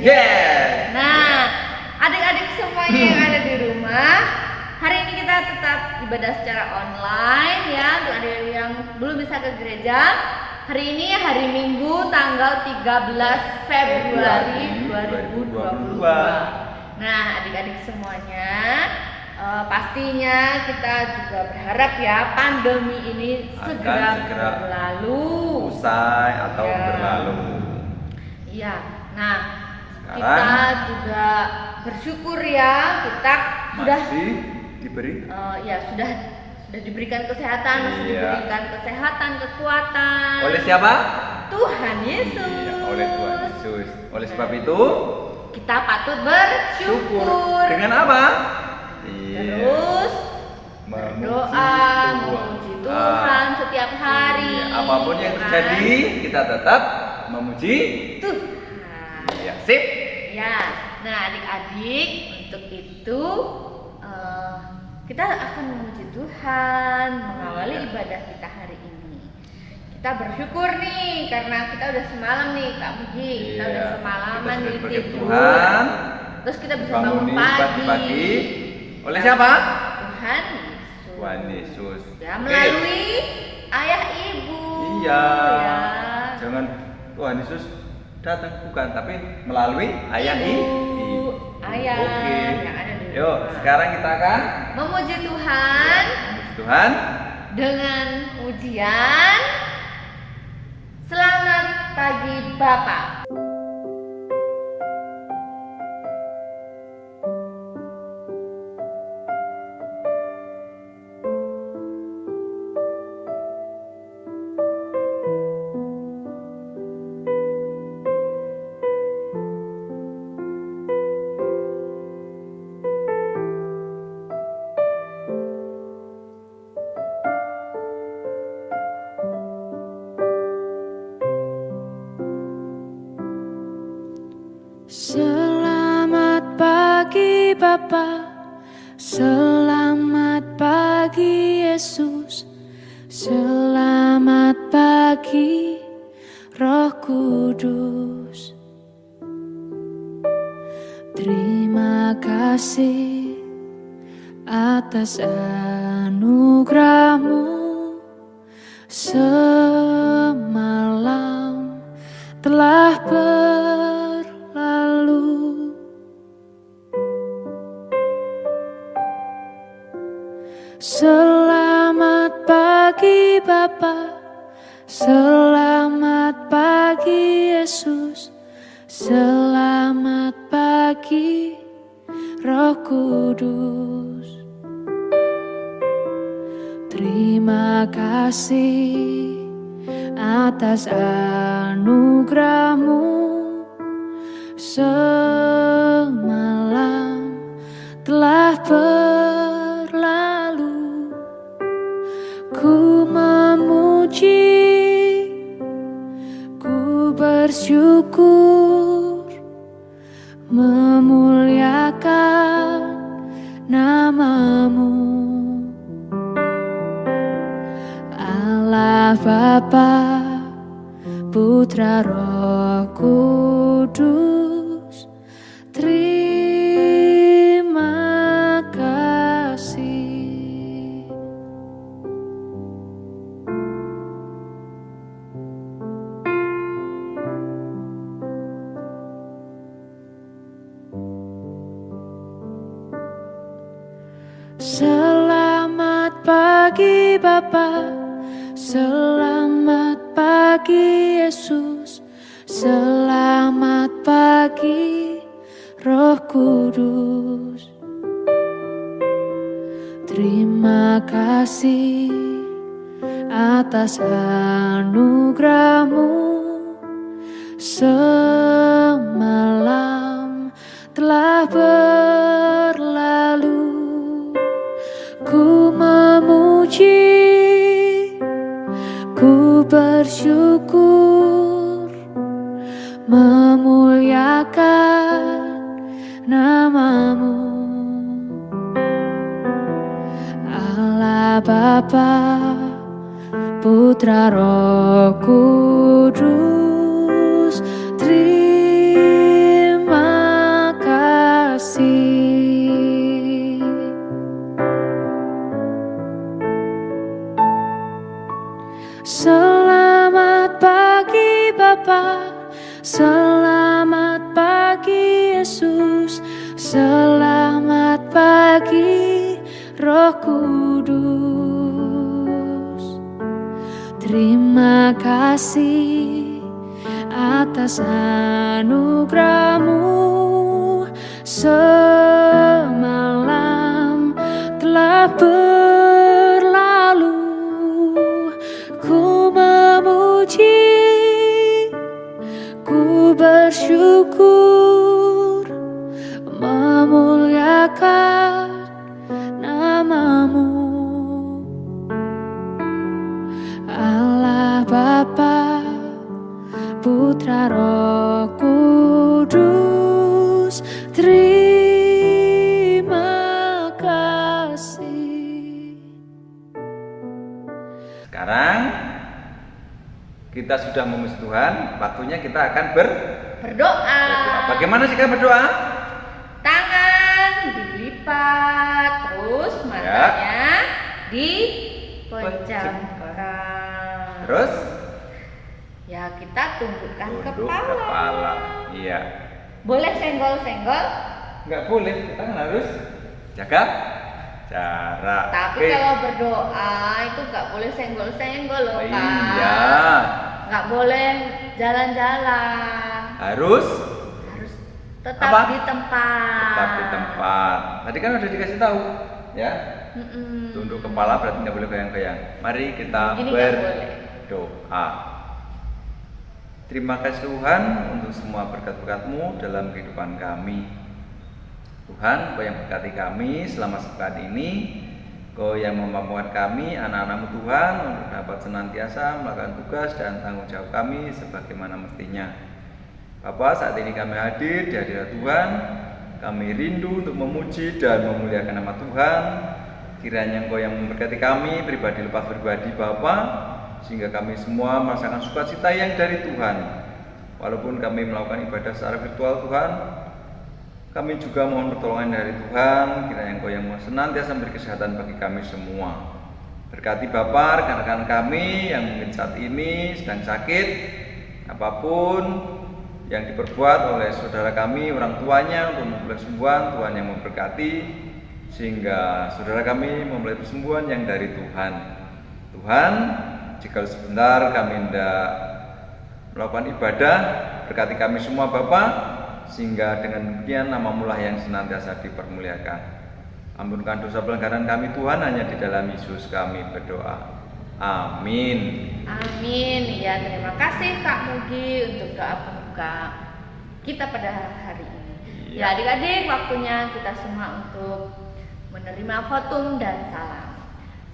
Yes. Nah, adik-adik semuanya yang ada di rumah, hari ini kita tetap ibadah secara online ya. Untuk adik-adik yang belum bisa ke gereja, hari ini hari Minggu tanggal 13 Februari 2022. Nah, adik-adik semuanya, pastinya kita juga berharap ya pandemi ini segera berlalu, usai atau berlalu. Iya. Nah, sekarang kita juga bersyukur ya kita sudah diberi sudah diberikan kesehatan, masih diberikan kesehatan, kekuatan. Oleh siapa? Tuhan Yesus. Iya, oleh Tuhan Yesus. Oleh sebab itu kita patut bersyukur. Dengan apa? Terus berdoa, memuji Tuhan setiap hari. Apapun yang terjadi, kita tetap memuji Tuhan. Ya, sip. Ya, nah adik-adik, untuk itu kita akan memuji Tuhan, mengawali ibadah kita hari ini. Kita bersyukur nih karena kita udah semalam nih Kak Muji, kita udah semalaman di tidur. Tuhan. Terus kita bisa bangun pagi. Oleh siapa? Tuhan Yesus. Tuhan Yesus. Ya, melalui ayah ibu. Iya. Ya. Jangan Tuhan Yesus datang, bukan, tapi melalui ayah ibu. Ayah yang ada di rumah. Yuk, sekarang kita akan memuji Tuhan. Memuji Tuhan Dengan ujian Selamat pagi Bapak. Selamat pagi Bapa, selamat pagi Yesus, selamat pagi Roh Kudus. Terima kasih atas anugerah-Mu, semalam telah selamat pagi Bapa, selamat pagi Yesus, selamat pagi Roh Kudus. Terima kasih atas anugerah-Mu, semalam telah ku memuji, ku bersyukur, memuliakan nama-Mu. Allah Bapa, Putra Roh Kudus, terima kasih. Selamat pagi Bapa, selamat pagi Yesus, selamat pagi Roh Kudus. Terima kasih atas anugerah-Mu, semalam telah berlalu. Ku memuji, ku bersyukur, memuliakan nama-Mu. Allah Bapa, Putra Roh Kudus, terima Bapa, selamat pagi Yesus, selamat pagi Roh Kudus. Terima kasih atas anugerah-Mu, semalam telah berlalu. Ku memuji, ku bersyukur, memuliakan nama-Mu. Allah Bapa, Putra Roh Kudus, terima kasih. Sekarang kita sudah memuji Tuhan, waktunya kita akan Berdoa. Bagaimana sih kita berdoa? Tangan dilipat, terus matanya dipejamkan. Terus Ya, kita tundukkan tunduk kepala. kepala. Iya. Boleh senggol-senggol, Nggak boleh, kita kan harus jaga jarak. tapi Oke. kalau berdoa itu nggak boleh senggol-senggol loh, Kak. Iya. Nggak boleh jalan-jalan. Harus Harus tetap Apa? di tempat. tetap di tempat. Tadi kan udah dikasih tahu, ya. Mm-mm. Tunduk kepala berarti nggak boleh goyang-goyang. Mari kita Ini nggak boleh. berdoa. Terima kasih Tuhan untuk semua berkat-berkat-Mu dalam kehidupan kami. Tuhan, Kau yang berkati kami selama sepekan ini. Kau yang memampukan kami, anak-anak-Mu Tuhan, untuk dapat senantiasa melakukan tugas dan tanggung jawab kami sebagaimana mestinya. Bapa, saat ini kami hadir di hadirat Tuhan. Kami rindu untuk memuji dan memuliakan nama Tuhan. Kiranya Engkau yang memberkati kami, pribadi lepas pribadi Bapa, sehingga kami semua merasakan sukacita yang dari Tuhan. Walaupun kami melakukan ibadah secara virtual Tuhan, kami juga mohon pertolongan dari Tuhan. Kiranya Engkau yang senantiasa memberi kesehatan bagi kami semua. Berkati Bapa, rekan-rekan kami yang mungkin saat ini sedang sakit, apapun yang diperbuat oleh saudara kami, orang tuanya untuk memperoleh kesembuhan, Tuhan yang memberkati, sehingga saudara kami memperoleh kesembuhan yang dari Tuhan. Tuhan, jika sebentar kami hendak melakukan ibadah, berkati kami semua Bapa, sehingga dengan demikian nama-Mu lah yang senantiasa dipermuliakan. Ampunkan dosa pelanggaran kami Tuhan, hanya di dalam Yesus kami berdoa. Amin. Amin. Ya, terima kasih Kak Mugi untuk doa pembuka kita pada hari ini. Ya, adik-adik, waktunya kita semua untuk menerima khotum dan salam.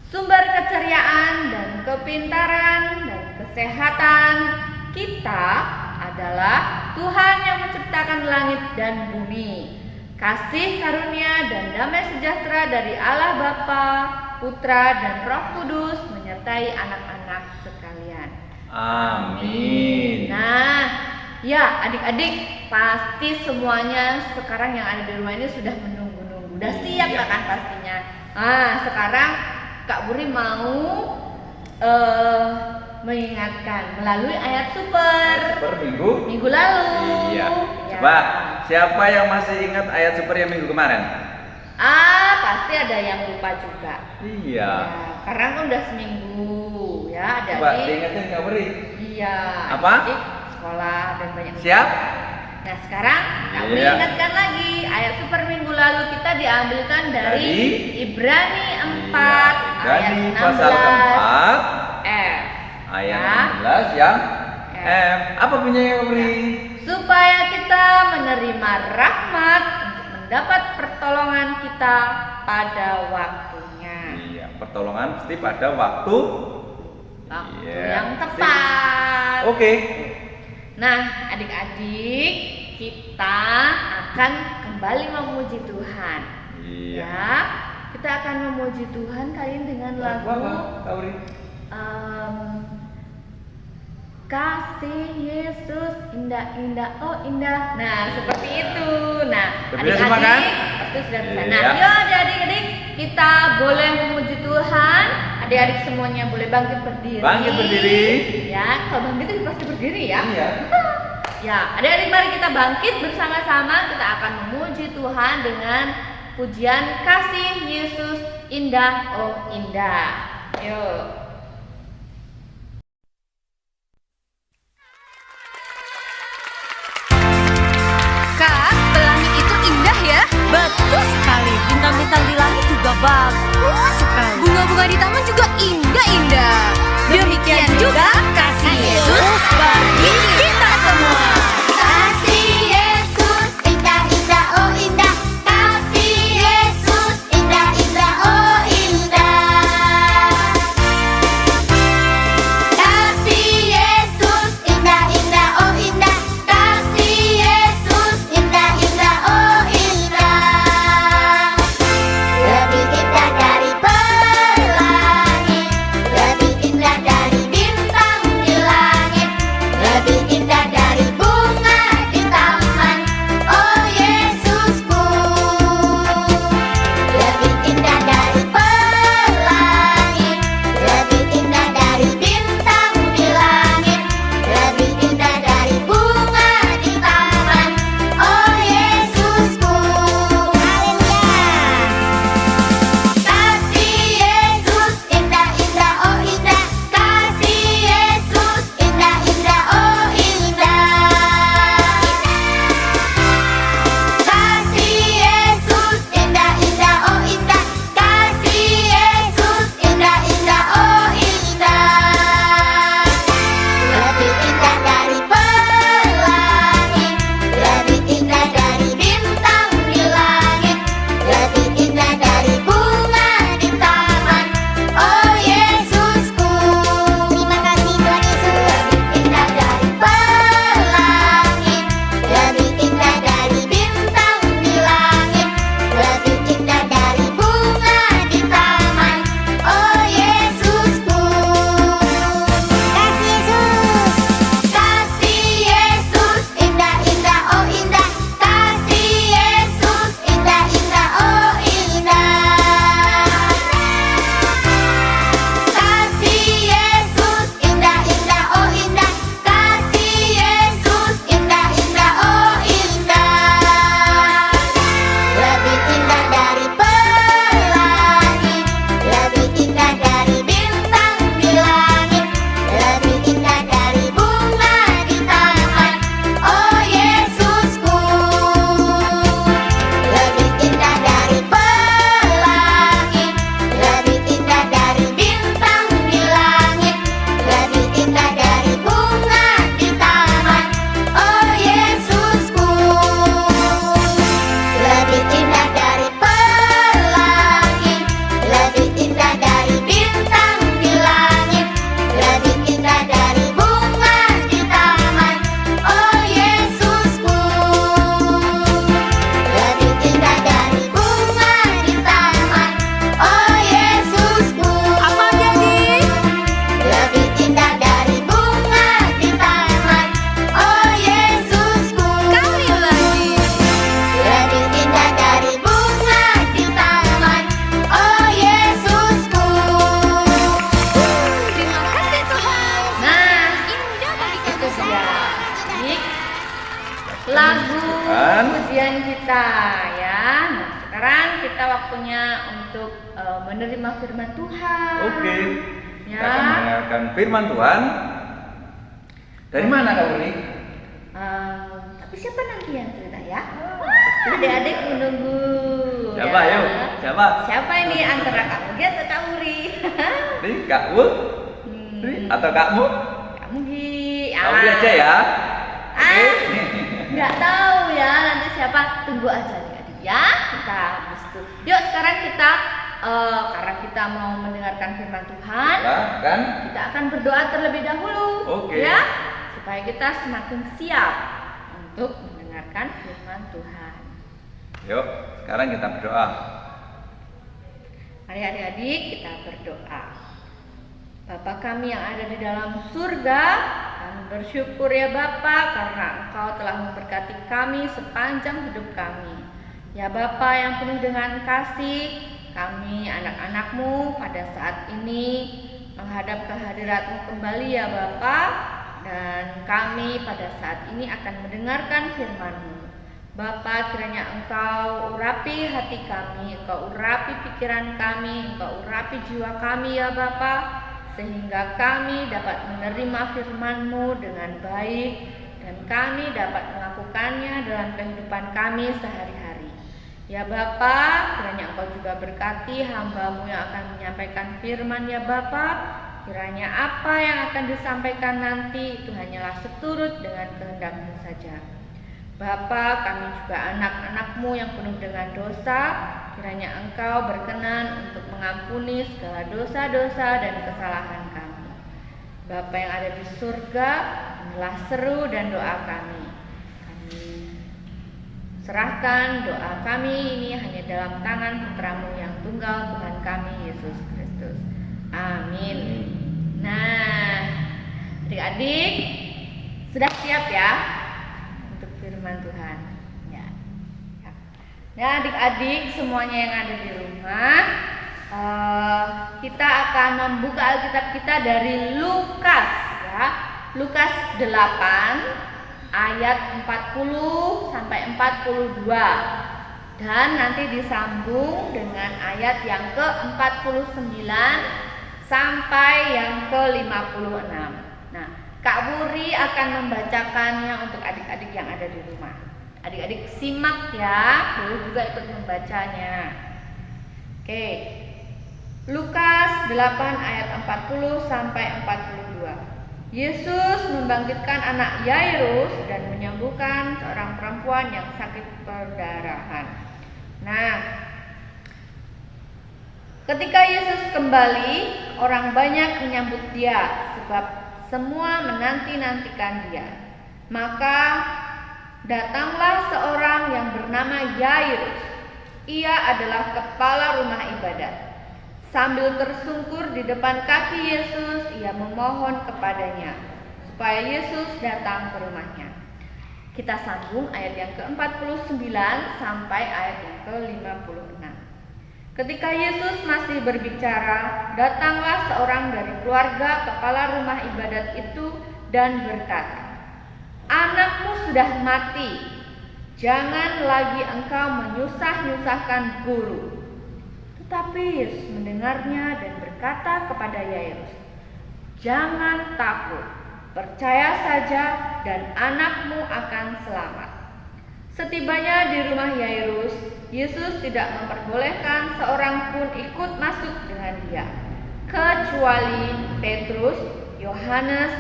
Sumber keceriaan dan kepintaran dan kesehatan kita adalah Tuhan yang menciptakan langit dan bumi. Kasih karunia dan damai sejahtera dari Allah Bapa, Putra dan Roh Kudus menyertai anak-anak sekalian. Amin. Nah, ya adik-adik, pasti semuanya sekarang yang ada di rumah ini sudah menunggu-nunggu. Udah siap Iya. kan pastinya. Nah, sekarang Kak Buri mau mengingatkan melalui ayat super Per minggu. minggu lalu. Iya. Ya. Coba, siapa yang masih ingat ayat super yang minggu kemarin? Pasti ada yang lupa juga. Iya. Ya, karena kan udah seminggu ya, Coba adik. diingetin Kak Beri. Iya. Apa? adik sekolah dan banyak. Siap? Nah, sekarang kami Iya. ingatkan lagi ayat super minggu lalu kita diambilkan dari Dari? Ibrani 4 Iya, ayat Ibrani 16 pasal keempat F. ayat Ya. 16 yang F. Apa bunyinya Kak Beri? Supaya kita menerima rahmat untuk mendapat pertolongan kita pada waktunya. Iya, pertolongan pasti pada waktu Waktu Iya, yang sip. tepat. Oke. Nah, adik-adik, kita akan kembali memuji Tuhan. Iya. Ya, kita akan memuji Tuhan kali ini dengan lagu Apa, Kak Beri? Kasih Yesus indah-indah, oh indah. Nah, seperti itu. Nah, Sudah bisa semua, kan? adik-adik pasti sudah bisa. Nah, Iya. yuk adik-adik, kita boleh memuji Tuhan. Adik-adik semuanya boleh bangkit berdiri. Bangkit berdiri. Ya, kalau bangkit itu pasti berdiri ya. Iya. Ya, adik-adik mari kita bangkit bersama-sama. Kita akan memuji Tuhan dengan pujian kasih Yesus indah, oh indah. Yuk. Kak, pelangi itu indah ya? Betul sekali, bintang-bintang di langit juga bagus sekali. Bunga-bunga di taman juga indah-indah. Demikian juga kasih Yesus bagi kita semua. Kasih Yesus indah-indah oh indah. Kasih Yesus indah-indah oh indah. Kasih Yesus indah-indah oh indah. Kasih Yesus indah-indah oh indah. Lebih indah dari pelangi, lebih indah dari bintang di langit, lebih indah dari bunga di taman. Oh Yesusku, lebih indah dari pelangi, lebih indah dari bintang di langit, lebih indah dari bunga di taman. Oh Yesusku, haleluya. Kasih Yesus indah-indah oh indah. Kasih Yesus indah-indah oh indah. Kasih Yesus indah-indah oh indah. Kasih Yesus indah-indah oh indah. Lebih indah dari pelangi, lebih indah dari bintang di langit, lebih indah dari bunga di taman. Oh Yesusku, terima kasih Tuhan Yesus. Lebih indah dari pelangi, lebih indah dari bintang di langit, lebih indah dari bunga di taman. Oh Yesusku, kasih Yesus. Kasih Yesus indah-indah oh indah. Kasih Yesus indah-indah oh indah. Kasih Yesus indah-indah oh indah. Kasih Yesus indah-indah oh indah. Lebih indah dari pelangi, lebih indah dari bintang di langit, lebih indah dari bunga di taman. Oh Yesusku, lebih indah dari pelangi, lebih indah dari bintang di langit, lebih indah dari bunga di taman. Oh Yesusku, lebih indah dari pelangi, lebih indah dari bintang di langit, lebih indah dari bunga di taman. Oh Yesusku, lebih indah dari bunga di taman. Oh Yesusku, Apa jadi? lebih indah dari bunga di taman. Oh Yesusku, Kali lagi. lebih indah dari bunga di taman. Oh Yesusku. Terima kasih Tuhan. Nah, Indah bagi itu kami dia. semua. Ini lagu Tuhan. pujian kita ya. Nah, sekarang kita waktunya untuk menerima firman Tuhan. Oke. Ya. Kita akan mendengarkan firman Tuhan. Dari mana Kak Uli? Tapi siapa nanti yang cerita ya? Adik-adik menunggu. Siapa ya. yuk? Siapa? Siapa ini antara Kak Mugi atau Kak Muri? Ri, Kak Wu? Ri, atau Kak Mu? Kak Mugi. Kak Uli aja ya. Oke. Nggak tahu ya nanti siapa. Tunggu aja adik-adik ya. Kita habis itu. Yuk sekarang kita karena kita mau mendengarkan firman Tuhan, Ya, kan? kita akan berdoa terlebih dahulu. Oke. Ya, supaya kita semakin siap untuk mendengarkan firman Tuhan. Yuk, sekarang kita berdoa. Mari adik-adik kita berdoa. Bapa kami yang ada di dalam surga, kami bersyukur ya Bapa karena Engkau telah memberkati kami sepanjang hidup kami. Ya Bapa yang penuh dengan kasih, kami anak-anak-Mu pada saat ini menghadap kehadirat-Mu kembali ya Bapa, dan kami pada saat ini akan mendengarkan firman-Mu. Bapa, kiranya Engkau urapi hati kami, Engkau urapi pikiran kami, Engkau urapi jiwa kami ya Bapa, sehingga kami dapat menerima firman-Mu dengan baik dan kami dapat melakukannya dalam kehidupan kami sehari-hari. Ya Bapa, kiranya Engkau juga berkati hamba-Mu yang akan menyampaikan firman ya Bapa. Kiranya apa yang akan disampaikan nanti itu hanyalah seturut dengan kehendak-Mu saja. Bapa, kami juga anak-anak-Mu yang penuh dengan dosa. Kiranya Engkau berkenan untuk mengampuni segala dosa-dosa dan kesalahan kami. Bapa yang ada di surga, inilah seru dan doa kami. Kami serahkan doa kami ini hanya dalam tangan Putra-Mu yang tunggal, Tuhan kami Yesus Kristus. Amin. Nah, adik-adik sudah siap ya untuk firman Tuhan? Ya. Nah, adik-adik semuanya yang ada di rumah, kita akan membuka Alkitab kita dari Lukas ya. Lukas 8 ayat 40 sampai 42. Dan nanti disambung dengan ayat yang ke-49 sampai yang ke-56. Nah, Kak Wuri akan membacakannya untuk adik-adik yang ada di rumah. Adik-adik simak ya, boleh juga ikut membacanya. Oke. Lukas 8 ayat 40 sampai 42. Yesus membangkitkan anak Yairus dan menyembuhkan seorang perempuan yang sakit perdarahan. Nah, ketika Yesus kembali, orang banyak menyambut dia sebab semua menanti-nantikan dia. Maka datanglah seorang yang bernama Yairus. Ia adalah kepala rumah ibadat. Sambil tersungkur di depan kaki Yesus, ia memohon kepadanya supaya Yesus datang ke rumahnya. Kita sambung ayat yang ke-49 sampai ayat yang ke-56. Ketika Yesus masih berbicara, datanglah seorang dari keluarga kepala rumah ibadat itu dan berkata, "Anakmu sudah mati, jangan lagi engkau menyusah-nyusahkan guru." Tetapi Yesus mendengarnya dan berkata kepada Yairus, "Jangan takut, percaya saja dan anakmu akan selamat." Setibanya di rumah Yairus, Yesus tidak memperbolehkan seorang pun ikut masuk dengan dia, kecuali Petrus, Yohanes,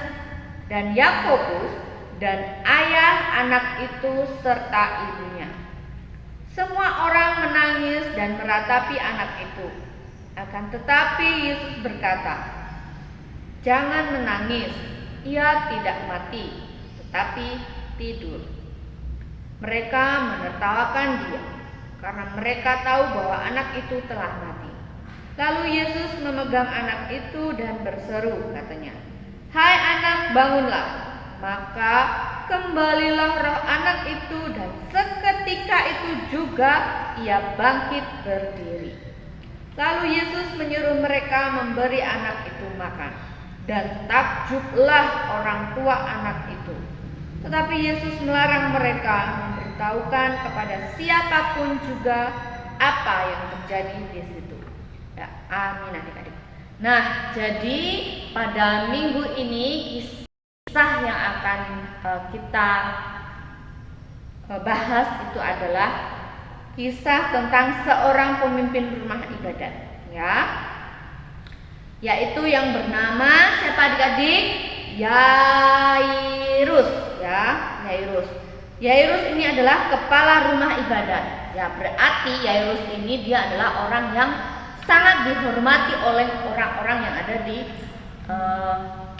dan Yakobus, dan ayah anak itu serta ibunya. Semua orang menangis dan meratapi anak itu. Akan tetapi Yesus berkata, "Jangan menangis, ia tidak mati, tetapi tidur." Mereka menertawakan dia, karena mereka tahu bahwa anak itu telah mati. Lalu Yesus memegang anak itu dan berseru, katanya, "Hai anak, bangunlah." Maka kembalilah roh anak itu dan seketika itu juga ia bangkit berdiri. Lalu Yesus menyuruh mereka memberi anak itu makan, dan takjublah orang tua anak itu. Tetapi Yesus melarang mereka memberitahukan kepada siapapun juga apa yang terjadi di situ. Ya, amin adik-adik. Nah, jadi pada minggu ini kisah yang akan kita bahas itu adalah kisah tentang seorang pemimpin rumah ibadat, ya, yaitu yang bernama siapa adik-adik? Yairus, ya, Yairus. Yairus ini adalah kepala rumah ibadat. Ya, berarti Yairus ini dia adalah orang yang sangat dihormati oleh orang-orang yang ada di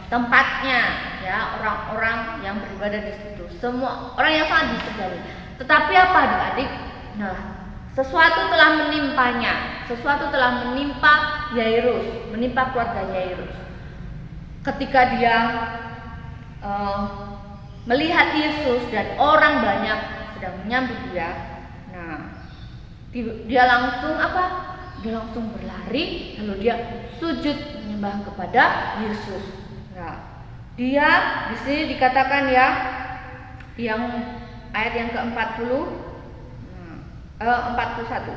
tempatnya, ya, orang-orang yang beribadah di situ. Semua orang yang sangat disegani. Tetapi apa adik-adik? Nah, sesuatu telah menimpanya. Sesuatu telah menimpa Yairus, menimpa keluarga Yairus. Ketika dia melihat Yesus dan orang banyak sedang menyambut dia, nah, dia langsung dia langsung berlari lalu dia sujud menyembah kepada Yesus. Nah, dia di sini dikatakan ya, yang ayat yang ke-40 41.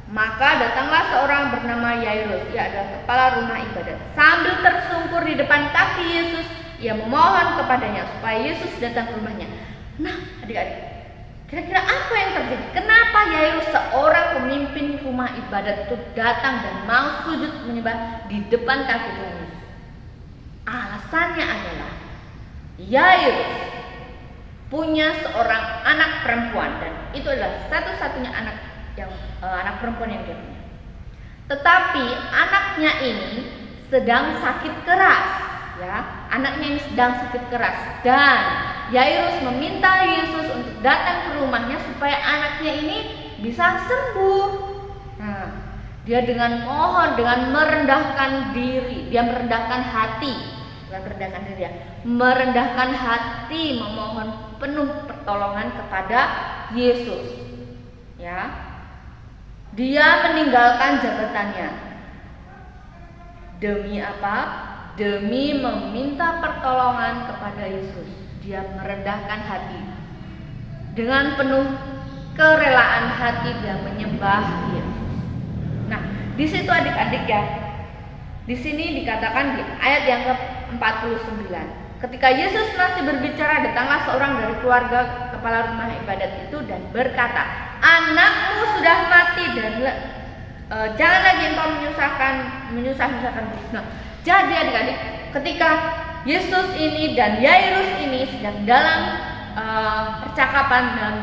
Maka datanglah seorang bernama Yairus, ia adalah kepala rumah ibadat. Sambil tersungkur di depan kaki Yesus, ia memohon kepadanya supaya Yesus datang ke rumahnya. Nah, adik-adik, kira-kira apa yang terjadi? Kenapa Yairus, seorang pemimpin rumah ibadat itu datang dan mau sujud menyembah di depan kaki Tuhan Yesus? Alasannya adalah Yairus punya seorang anak perempuan dan itu adalah satu-satunya anak perempuan yang dia punya. Tetapi anaknya ini sedang sakit keras, ya. Anaknya ini sedang sakit keras dan Yairus meminta Yesus untuk datang ke rumahnya supaya anaknya ini bisa sembuh. Nah, dia dengan mohon, dengan merendahkan diri, dia merendahkan hati, bukan merendahkan diri ya, merendahkan hati, memohon penuh pertolongan kepada Yesus. Ya, dia meninggalkan jabatannya. Demi apa? Demi meminta pertolongan kepada Yesus. Dia merendahkan hati. Dengan penuh kerelaan hati dia menyembah Yesus. Nah, di situ adik-adik ya. Di sini dikatakan di ayat yang ke-49. Ketika Yesus masih berbicara, datanglah seorang dari keluarga kepala rumah ibadat itu dan berkata, "Anakmu sudah mati dan jangan lagi engkau menyusah-nyusahkan." Nah, jadi adik-adik, ketika Yesus ini dan Yairus ini sedang dalam percakapan dan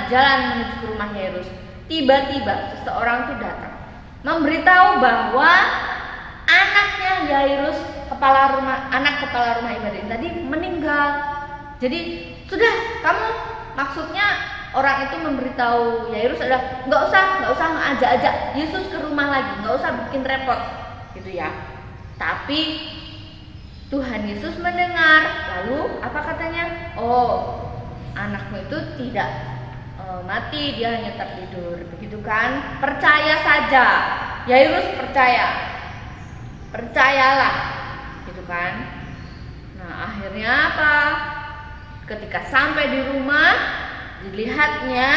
berjalan menuju ke rumah Yairus, tiba-tiba seseorang itu datang memberitahu bahwa anaknya Yairus, anak kepala rumah ibadat tadi meninggal. Jadi sudah, kamu maksudnya orang itu memberitahu Yairus adalah nggak usah ngajak-ajak Yesus ke rumah lagi, nggak usah bikin repot, gitu ya. Tapi Tuhan Yesus mendengar, lalu apa katanya? Oh, anakmu itu tidak mati, dia hanya tertidur, begitu kan? Percaya saja, Yairus percayalah, gitu kan? Nah, akhirnya apa? Ketika sampai di rumah, dilihatnya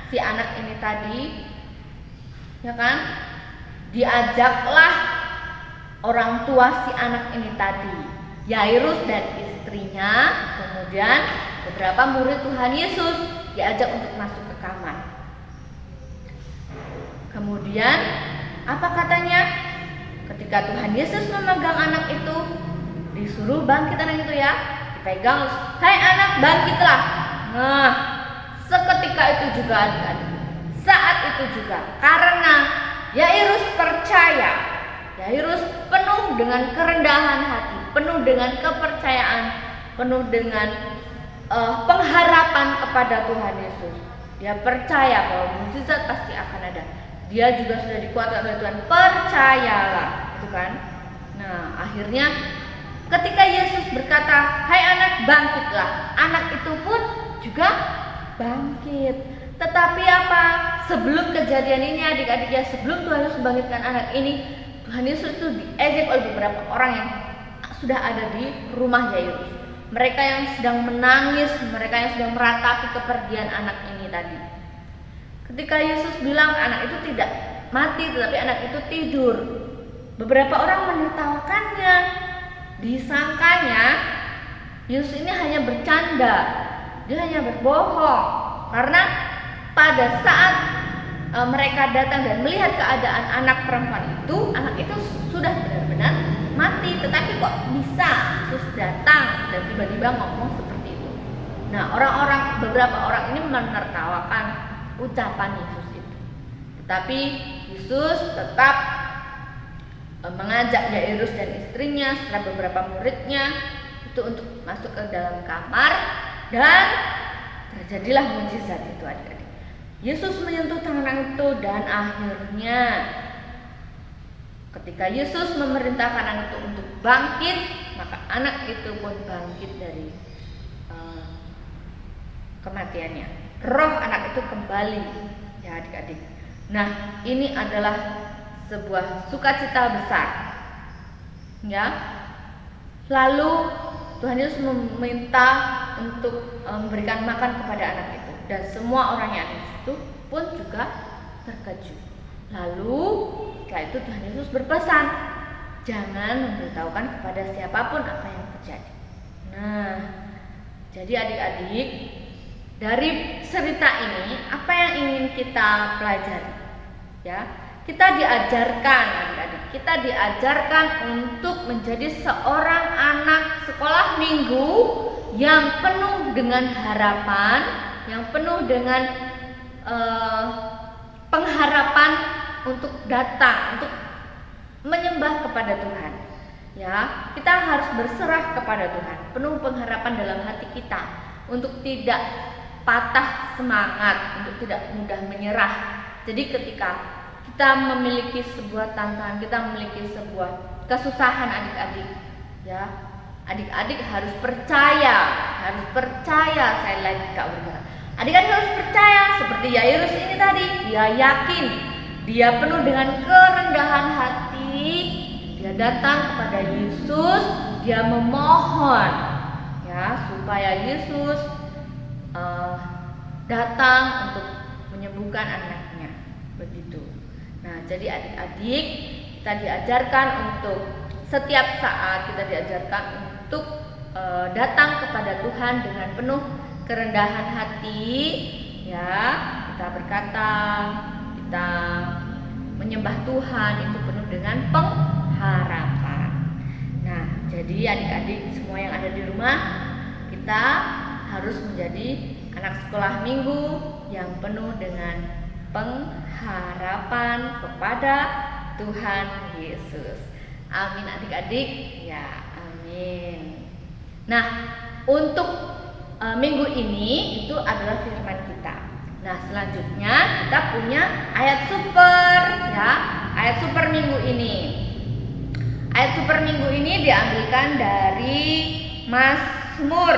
si anak ini tadi, ya kan? Diajaklah orang tua si anak ini tadi, Yairus dan istrinya, kemudian beberapa murid Tuhan Yesus diajak untuk masuk ke kamar. Kemudian apa katanya? Ketika Tuhan Yesus memegang anak itu, disuruh bangkit anak itu ya, dipegang, "Hai anak, bangkitlah." Nah, seketika itu juga adik-adik, saat itu juga, karena Yairus percaya, Yairus penuh dengan kerendahan hati, penuh dengan kepercayaan, penuh dengan pengharapan kepada Tuhan Yesus. Dia percaya bahwa mukjizat pasti akan ada. Dia juga sudah dikuatkan oleh Tuhan, percayalah, gitu kan? Nah, akhirnya ketika Yesus berkata, "Hai anak, bangkitlah," anak itu pun juga bangkit. Tetapi apa? Sebelum kejadian ini adik-adik ya, sebelum Tuhan Yesus membangkitkan anak ini, Tuhan Yesus itu diejek oleh beberapa orang yang sudah ada di rumah Yairus. Mereka yang sedang menangis, mereka yang sedang meratapi kepergian anak ini tadi. Ketika Yesus bilang anak itu tidak mati, tetapi anak itu tidur, beberapa orang menertawakannya, disangkanya Yesus ini hanya bercanda, dia hanya berbohong. Karena pada saat mereka datang dan melihat keadaan anak perempuan itu, anak itu sudah benar-benar mati, tetapi kok bisa Yesus datang dan tiba-tiba ngomong seperti itu. Nah, beberapa orang ini menertawakan ucapan Yesus itu. Tetapi Yesus tetap mengajak Yairus dan istrinya serta beberapa muridnya itu untuk masuk ke dalam kamar, dan terjadilah mukjizat itu adik-adik. Yesus menyentuh tangan itu, dan akhirnya ketika Yesus memerintahkan anak itu untuk bangkit, maka anak itu pun bangkit dari kematiannya. Roh anak itu kembali, ya adik-adik. Nah, ini adalah sebuah sukacita besar. Ya. Lalu Tuhan Yesus meminta untuk memberikan makan kepada anak itu, dan semua orang yang ada di situ pun juga terkejut. Lalu setelah itu Tuhan Yesus berpesan, jangan memberitahukan kepada siapapun apa yang terjadi. Nah, jadi adik-adik, dari cerita ini apa yang ingin kita pelajari? Ya, kita diajarkan, adik-adik, kita diajarkan untuk menjadi seorang anak sekolah minggu yang penuh dengan harapan, yang penuh dengan pengharapan untuk datang, untuk menyembah kepada Tuhan. Ya, kita harus berserah kepada Tuhan, penuh pengharapan dalam hati kita untuk tidak patah semangat, untuk tidak mudah menyerah. Jadi ketika kita memiliki sebuah tantangan, kita memiliki sebuah kesusahan, adik-adik, ya, adik-adik harus percaya, sekali lagi Kak berkata, adik-adik harus percaya seperti Yairus ini tadi, dia yakin, dia penuh dengan kerendahan hati, dia datang kepada Yesus, dia memohon, ya, supaya Yesus datang untuk menyembuhkan anaknya, begitu. Nah, jadi adik-adik, kita diajarkan untuk setiap saat, kita diajarkan untuk datang kepada Tuhan dengan penuh kerendahan hati, ya, kita berkata, kita menyembah Tuhan itu penuh dengan pengharapan. Nah, jadi adik-adik semua yang ada di rumah, kita harus menjadi anak sekolah minggu yang penuh dengan pengharapan kepada Tuhan Yesus. Amin adik-adik, ya, amin. Nah, untuk minggu ini itu adalah firman kita. Nah, selanjutnya kita punya ayat super, ya, ayat super minggu ini. Ayat super minggu ini diambilkan dari Mazmur,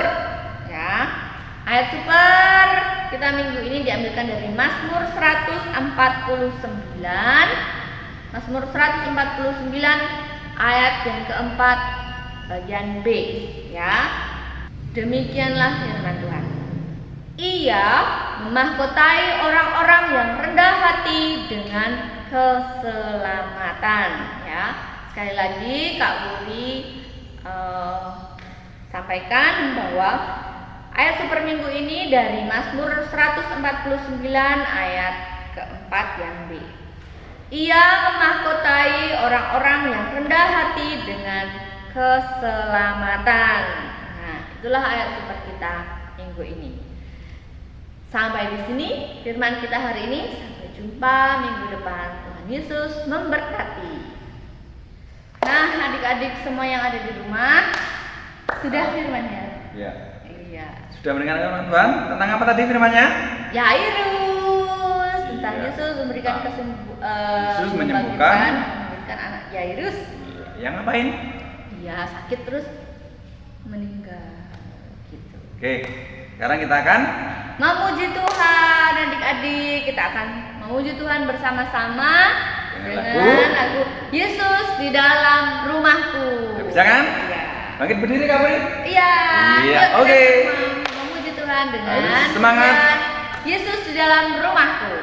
ya. Ayat super kita minggu ini diambilkan dari Mazmur 149. Mazmur 149 ayat yang keempat bagian B, ya. Demikianlah firman Tuhan. Ia memahkotai orang-orang yang rendah hati dengan keselamatan, ya. Sekali lagi Kak Wuri sampaikan bahwa ayat super minggu ini dari Mazmur 149 ayat keempat yang B. Ia memahkotai orang-orang yang rendah hati dengan keselamatan. Nah, itulah ayat super kita minggu ini. Sampai di sini firman kita hari ini. Sampai jumpa minggu depan. Tuhan Yesus memberkati. Nah, adik-adik semua yang ada di rumah, sudah firmannya? Ya. Iya. Sudah mendengarkan Tuhan tentang apa tadi firmannya? Yairus, tentang Iya. Yesus memberikan Yesus menyembuhkan anak Yairus. Yang ngapain? Dia sakit terus meninggal, gitu. Oke, sekarang kita akan Memuji Tuhan, adik-adik, kita akan memuji Tuhan bersama-sama dengan lagu Yesus di dalam rumahku. Bisa kan? Iya. Bangkit berdiri Kak Bri? Iya. Iya, Yuk, kita oke. semua memuji Tuhan dengan Harus semangat. pujian Yesus di dalam rumahku.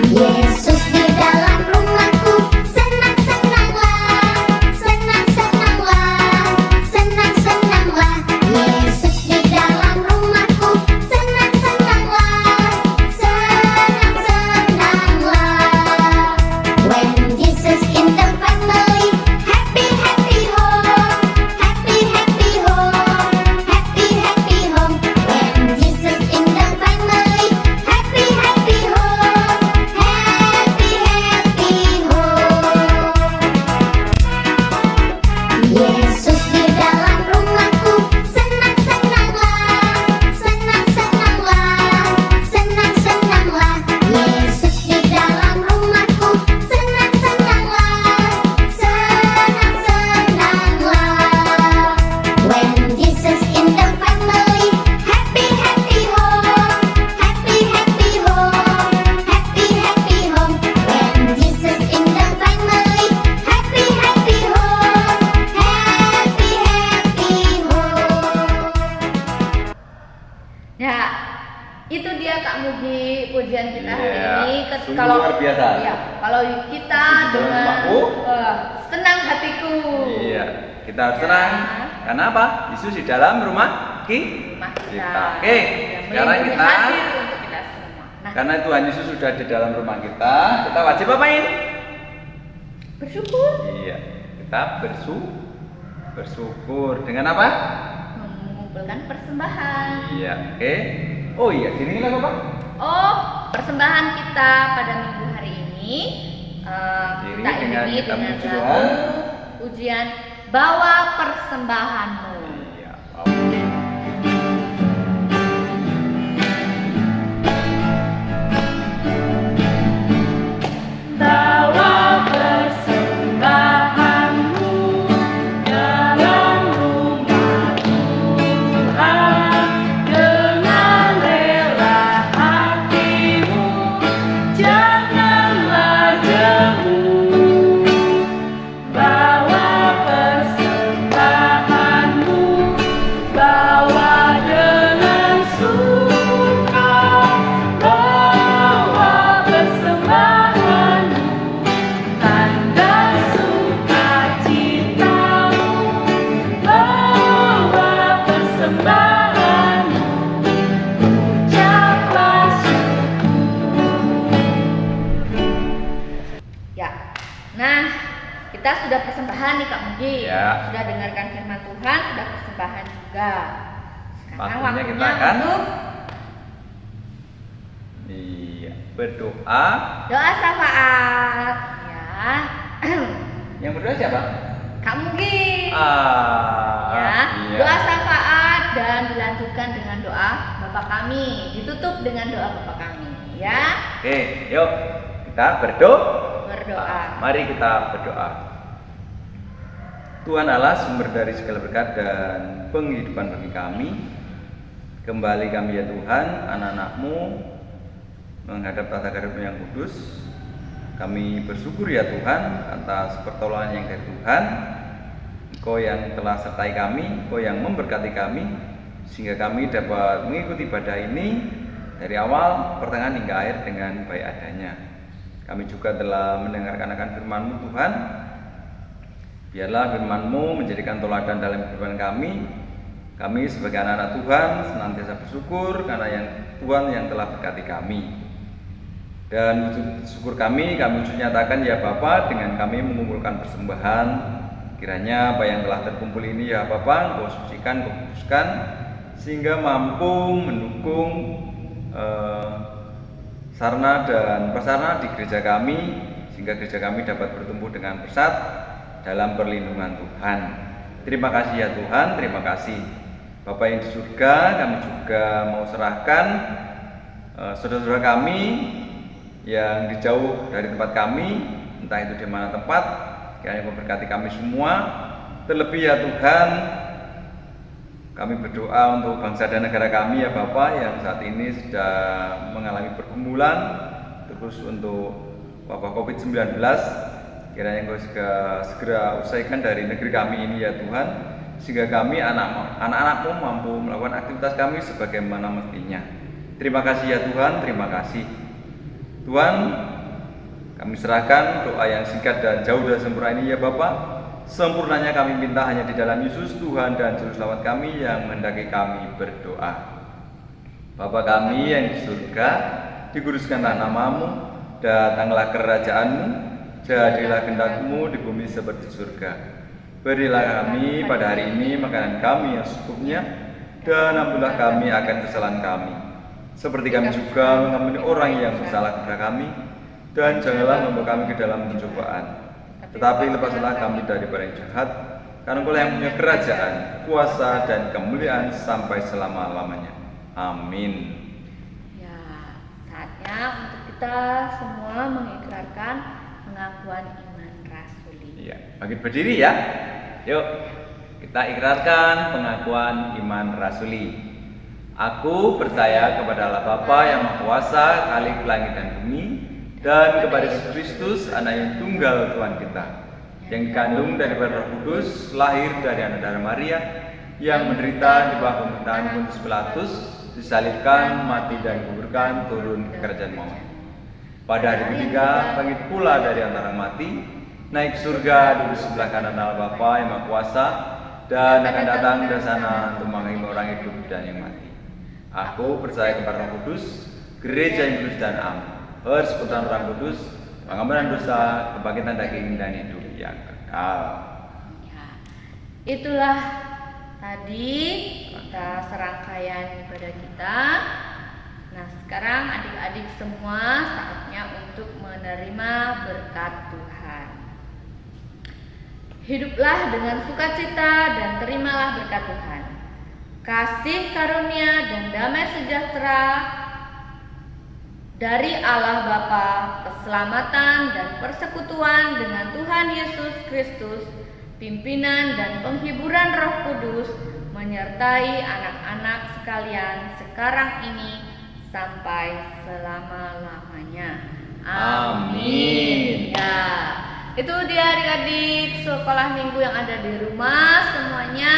Yesus di dalam rumahku, senang-senanglah, senang-senanglah, senang-senanglah. Yesus di dalam rumahku, senang-senanglah, senang-senanglah. When Jesus in the family, happy happy home, happy happy home, happy happy home. When Jesus in the family, happy happy home, happy itu dia Kak Mugi pujian kita hari Iya, ini. sungguh luar biasa. Iya, kalau kita Yesus di dalam dengan rumahku. senang hatiku. Iya, kita harus tenang. Karena apa? Yesus di dalam rumah Rumah kita. kita. Oke, Yang sekarang melindungi kita hadir untuk kita semua. Nah, karena Tuhan Yesus sudah di dalam rumah kita wajib apain? bersyukur. Iya, kita bersyukur dengan apa? Mengumpulkan persembahan. Iya, oke. Oh iya, gini lah Bapak. Oh, persembahan kita pada minggu hari ini Diri kita dengan iringi kita dengan puji lagu Tuhan. ujian bawa persembahanmu. Iya. Bawa persembahanmu dalam rumah Tuhan dengan rela hatimu, janganlah jemu. Bawa persembahanmu, bawa dengan suka, bawa persembahanmu, tanda sukacitamu, bawa persembahanmu, ucaplah syukur. Ya. Nah, kita sudah persembahan nih Kak Mugi. Ya. Sudah dengarkan firman Tuhan, sudah persembahan juga. Sekarang Waktunya kita akan untuk Iya, berdoa. doa syafaat. Ya. Yang berdoa siapa? Kak Mugi. Ah, Ya, iya. doa syafaat dan dilanjutkan dengan doa Bapa kami, ditutup dengan doa Bapa kami, ya. Oke, yuk kita berdoa. Berdoa. Mari kita berdoa. Tuhan Allah, sumber dari segala berkat dan penghidupan bagi kami, kembali kami ya Tuhan, anak-anak-Mu menghadap tata hadirat-Mu yang kudus. Kami bersyukur ya Tuhan atas pertolongan yang dari Tuhan. Engkau yang telah sertai kami, Engkau yang memberkati kami, sehingga kami dapat mengikuti ibadah ini dari awal, pertengahan hingga akhir dengan baik adanya. Kami juga telah mendengarkan akan firman-Mu Tuhan. Biarlah firman-Mu menjadikan teladan dalam kehidupan kami. Kami sebagai anak-anak Tuhan senantiasa bersyukur karena Tuhan yang telah berkati kami. Dan wujud syukur kami wujud nyatakan ya Bapa dengan kami mengumpulkan persembahan. Kiranya apa yang telah terkumpul ini ya Bapa, Engkau sucikan, Engkau kuduskan, sehingga mampu mendukung sarana dan prasarana di gereja kami, sehingga gereja kami dapat bertumbuh dengan pesat dalam perlindungan Tuhan. Terima kasih ya Tuhan, terima kasih. Bapa yang di surga, kami juga mau serahkan saudara-saudara kami yang dijauh dari tempat kami, entah itu di mana tempat, kiranya memberkati kami semua. Terlebih ya Tuhan, kami berdoa untuk bangsa dan negara kami ya Bapa yang saat ini sedang mengalami pergumulan, terus untuk wabah COVID-19. Kiranya Engkau segera usaikan dari negeri kami ini ya Tuhan, sehingga kami anak-anak-Mu mampu melakukan aktivitas kami sebagaimana mestinya. Terima kasih ya Tuhan, terima kasih. Tuhan, kami serahkan doa yang singkat dan jauh dari sempurna ini ya Bapa. Sempurnanya kami minta hanya di dalam Yesus Tuhan dan Juru Selamat kami yang menghendaki kami berdoa. Bapa kami yang di surga, dikuduskanlah nama-Mu, datanglah kerajaan-Mu, jadilah kehendak-Mu di bumi seperti surga. Berilah kami pada hari ini makanan kami yang secukupnya, dan ampunilah kami akan kesalahan kami, seperti kami juga mengampuni orang yang bersalah kepada kami, dan janganlah membawa kami ke dalam pencobaan, tetapi lepaskanlah kami daripada yang jahat, karena Engkau yang punya kerajaan, kuasa, dan kemuliaan sampai selama-lamanya. Amin. Ya, saatnya untuk kita semua mengikrarkan pengakuan iman rasuli. Iya, bagi berdiri ya. Yuk, kita ikrarkan pengakuan iman rasuli. Aku percaya kepada Allah Bapa yang Maha Kuasa, Khalik langit dan bumi, dan kepada Yesus Kristus, Anak yang tunggal Tuhan kita, yang dikandung daripada Roh Kudus, lahir dari anak darah Maria, yang menderita di bawah pemerintahan Pontius Pilatus, disalibkan, mati dan dikuburkan, turun ke kerajaan maut. Pada hari ketiga, bangkit pula dari antara mati, naik surga, duduk sebelah kanan Allah Bapa yang Maha Kuasa, dan akan datang dari sana untuk menghakimi orang hidup dan yang mati. Aku percaya kepada Roh Kudus, gereja yang kudus dan am, persekutuan Orang Kudus, pengampunan dosa, kebangkitan daging dan hidup yang kekal. Ya, itulah tadi kita serangkaian ibadah kita. Nah, sekarang adik-adik semua saatnya untuk menerima berkat Tuhan. Hiduplah dengan sukacita dan terimalah berkat Tuhan. Kasih karunia dan damai sejahtera dari Allah Bapa, keselamatan dan persekutuan dengan Tuhan Yesus Kristus, pimpinan dan penghiburan Roh Kudus menyertai anak-anak sekalian sekarang ini sampai selama-lamanya. Amin. Ya, itu dia adik-adik sekolah minggu yang ada di rumah semuanya.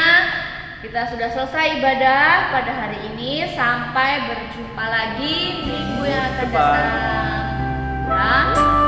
Kita sudah selesai ibadah pada hari ini. Sampai berjumpa lagi minggu yang akan datang. Ya.